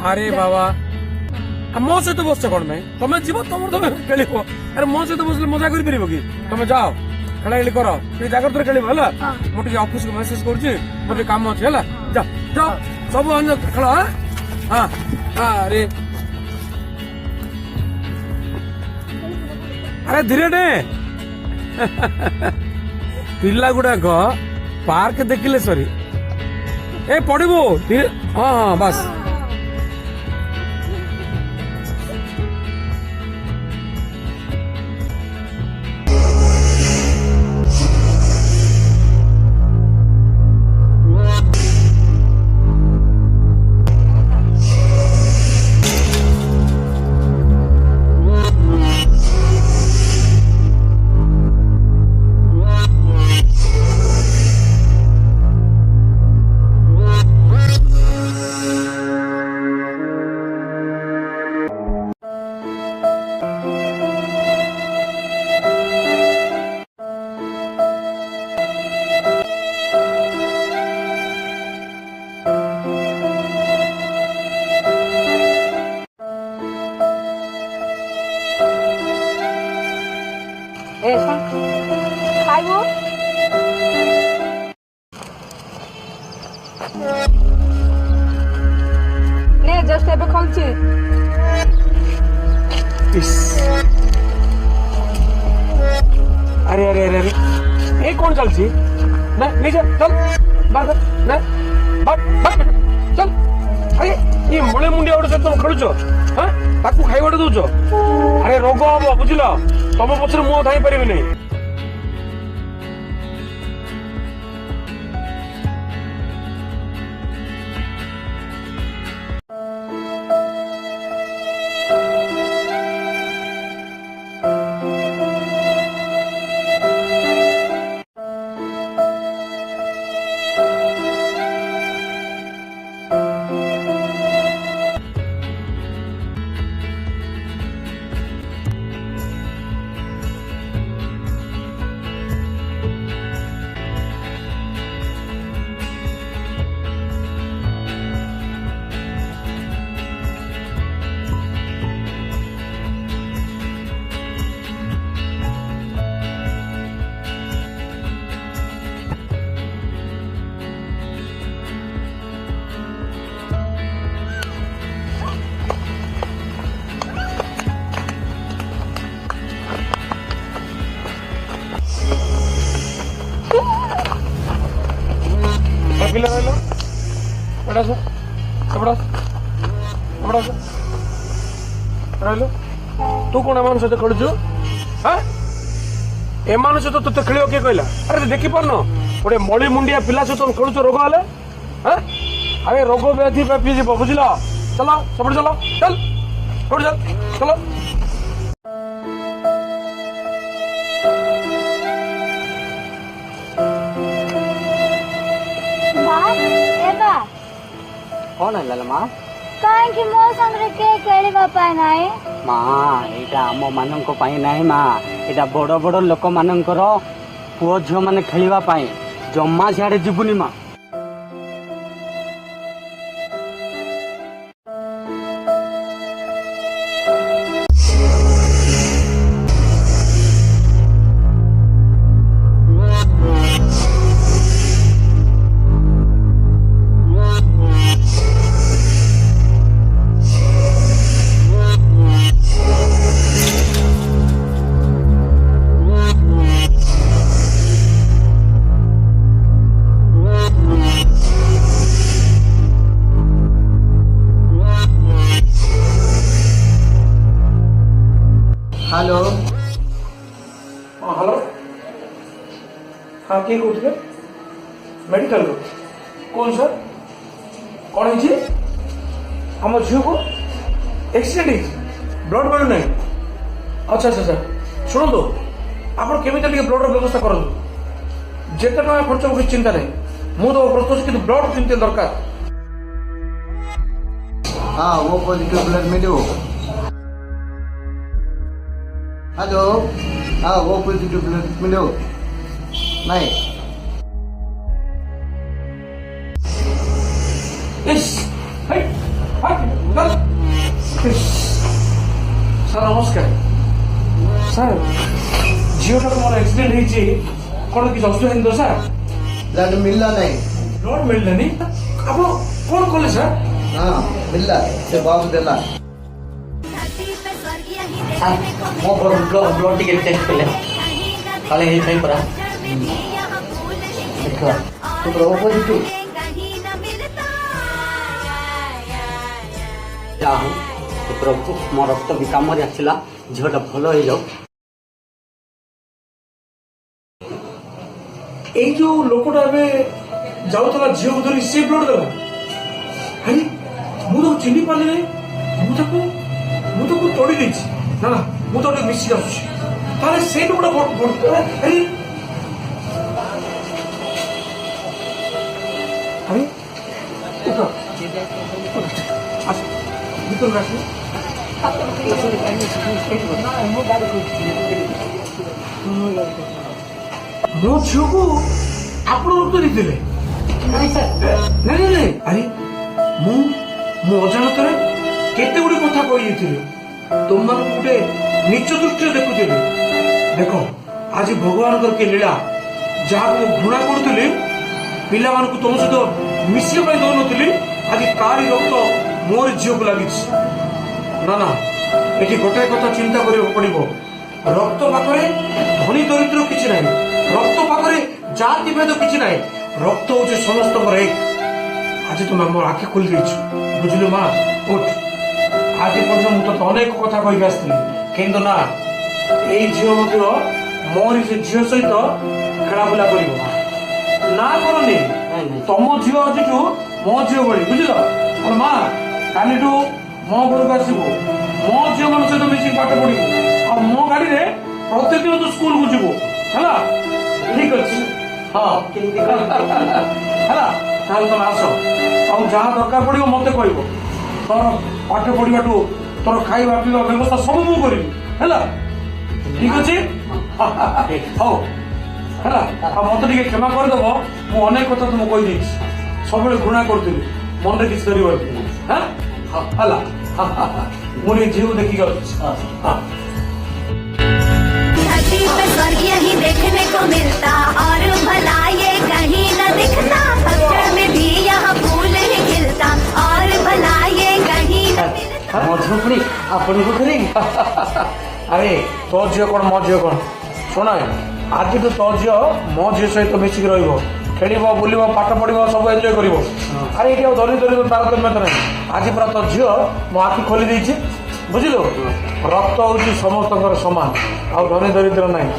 अरे बाबा मो सहित बस कौन भाई तुम जीव तुम तुम खेल अरे मो सहित बस मजा कर कि तुम जाओ खेला खेली कर जगह खेल मुझे ऑफिस को मेसेज कर काम अच्छे है जा जाओ सब खेल हाँ अरे अरे धीरे ने पिला गुड़ाक पार्क देखिले सरी ए पड़ो धीरे हाँ हाँ बस खाइबो ने जस्ट एबे खाउची अरे अरे अरे अरे ये कौन चलची ना नीचे चल बाहर ना बाहर चल अरे ये मुळे मुंडिया ओडे तुम खेलुचो हां ताकू खाइबडे दउचो अरे रोग हबो बुझिलो तुम पछरे मुंह धाई परिबे नहीं पिला रहलो बड़ा सा बड़ा बड़ा सा रहलो तू कोन एमान सहित खेलुछु हां एमान सहित तते खेलियो के कहला अरे देखि परनो ओडे मळी मुंडिया पिला सहित खेलुछु रोग हले हां अरे रोग व्याधि व्यापी जीव बुझिला चलो सब चलो चल छोड़ चल चलो कौन है माँ कहीं मो संगे के खेलिबा पाए नाही माँ एटा आम मानक पाई नाही माँ एटा बड़ बड़ लोक मानकर पुओ झियो माने खेलिबा पाई जम्मा सियाड़े जीवनी माँ हेलो हेलो हाँ किए कहते मेडिकल कौन सर कौन है आम झील को एक्सीडेंट ब्लड मिलू ना अच्छा अच्छा अच्छा शुणु आप केमी ब्लड व्यवस्था करूँ जिते टाँग खर्च किसी चिंता नहीं मुझे तो प्रस्तुत कि ब्लड चिंता दरकार हाँ वो पॉजिटिव ब्लड मिले। हेलो हाँ वो पॉजिटिव मिलो नहीं ইস, হেই, হাই, বস। ইস, স্যার নমস্কার স্যার ঝিওটা তোমার আক্সিডেন্ট হয়েছে কোন কিছু অসুবিধা হয়নি তো স্যার ब्लड मिलना नहीं ব্লড মিললেনি ଆପଣ କଣ କଲେ ସାର୍ हाँ मिलला से बाबू देला ମୋ ବ୍ଲଡ୍ ଟିକେ ଟେଷ୍ଟ କଲେ କାଳେ ହେଇଥାଇ ପରା ଦେଖିବା तो वो पॉजिटिव ଯାହା ହଉ ହେ ପ୍ରଭୁ ମୋ ରକ୍ତ ବି କାମରେ ଆସିଲା ଝିଅଟା ଭଲ ହେଇଯାଉ। এই ଯୋଉ ଲୋକଟା ଏବେ ଯାଉଥିଲା ଝିଅକୁ ଧରି ସେ ବ୍ଲଡ ଦେଲା ଆରେ ମୁଁ ତାକୁ ଚିହ୍ନି ପାରିଲି ନାହିଁ ମୁଁ ତାକୁ ତୋଡ଼ି ଦେଇଛି ନା ନା ମୁଁ ତ ଟିକେ ମିଶିକି ଆସୁଛି ତାହେଲେ ସେଇ ଲୋକଟା ଆରେ ଆରେ ଉଠ ଆସ ଭିତରକୁ ଆସିବ ମୋ ଝିଅକୁ ଆପଣ ରକ୍ତ ଦେଇଥିଲେ ନାଇଁ ନାଇଁ ନାଇଁ ଆରେ ମୁଁ ଅଜାଣତରେ କେତେ ଗୁଡ଼ିଏ କଥା କହିଦେଇଥିଲି ତୁମମାନଙ୍କୁ ଗୋଟେ ନିଚ ଦୃଷ୍ଟିରେ ଦେଖୁଥିଲି ଦେଖ ଆଜି ଭଗବାନଙ୍କର କି ଲୀଳା ଯାହାକୁ ମୁଁ ଘୃଣା କରୁଥିଲି ପିଲାମାନଙ୍କୁ ତମ ସହିତ ମିଶିବା ପାଇଁ ଦଉନଥିଲି ଆଜି ତାରି ରକ୍ତ ମୋର ଝିଅକୁ ଲାଗିଛି ନା ନା ଏଠି ଗୋଟାଏ କଥା ଚିନ୍ତା କରିବାକୁ ପଡିବ ରକ୍ତ ପାଖରେ ଧନୀ ଦରିଦ୍ର କିଛି ନାହିଁ ରକ୍ତ ପାଖରେ ଜାତି ଭେଦ କିଛି ନାହିଁ ରକ୍ତ ହଉଛି ସମସ୍ତଙ୍କର ଏକ ଆଜି ତୁମେ ମୋର ଆଖି ଖୋଲି ଦେଇଛୁ ବୁଝିଲୁ ମା ଉଠ ଆଜି ପର୍ଯ୍ୟନ୍ତ ମୁଁ ତତେ ଅନେକ କଥା କହିକି ଆସିଥିଲି କିନ୍ତୁ ନା ଏଇ ଝିଅ ମଧ୍ୟ ମୋରି ସେ ଝିଅ ସହିତ ଖେଳାବୁଲା କରିବ ନା କରନି ତମ ଝିଅ ଆଜିଠୁ ମୋ ଝିଅ ଭଳି ବୁଝିଲ ଆଉ ମା କାଲିଠୁ ମୋ ଘରକୁ ଆସିବୁ ମୋ ଝିଅ ମାନଙ୍କ ସହିତ ମିଶିକି ପାଠ ପଢିବୁ ଆଉ ମୋ ଗାଡିରେ ପ୍ରତ୍ୟେକ ଦିନ ତୁ ସ୍କୁଲକୁ ଯିବୁ ହେଲା ଠିକ ଅଛି ହଁ ହେଲା ତାହେଲେ ତମେ ଆସ ଆଉ ଯାହା ଦରକାର ପଡିବ ମତେ କହିବ ତୋର ପାଠ ପଢିବାଠୁ ତୋର ଖାଇବା ପିଇବା ବ୍ୟବସ୍ଥା ସବୁ ମୁଁ କରିବି ହେଲା ଠିକ ଅଛି ହଉ ହେଲା ଆଉ ମତେ ଟିକେ କ୍ଷମା କରିଦେବ ମୁଁ ଅନେକ କଥା ତୁମକୁ କହିଦେଇଛି ସବୁବେଳେ ଘୃଣା କରୁଥିଲି ମନରେ କିଛି ଧରିବନି ହେଲା ମୁଁ ଟିକେ ଝିଅକୁ ଦେଖିକି ଆସୁଛି धरती पे स्वर्ग यही देखने को मिलता और भला ये कहीं न दिखता पत्थर में भी यहाँ फूल ही खिलता और भला ये कहीं न मिलता ମୋ ଝିଅ ପୁଣି ଆପଣଙ୍କୁ ଧରି ଆରେ ତୋ ଝିଅ କଣ ମୋ ଝିଅ କଣ ଶୁଣ ଆଜିଠୁ ତୋ ଝିଅ ମୋ ଝିଅ ସହିତ ମିଶିକି ରହିବ ଖେଳିବ ବୁଲିବ ପାଠ ପଢିବ ସବୁ ଏନ୍ଜୟ କରିବ ଆରେ ଏଠି ଆଉ ଧରି ଧରି ତାରତମ୍ୟ ନାହିଁ ଆଜି ପୁରା ତୋ ଝିଅ ମୋ ଆଖି ଖୋଲି ଦେଇଛି ବୁଝିଲୁ ରକ୍ତ ହଉଛି ସମସ୍ତଙ୍କର ସମାନ ଆଉ ଧନୀ ଦରିଦ୍ର ନାହିଁ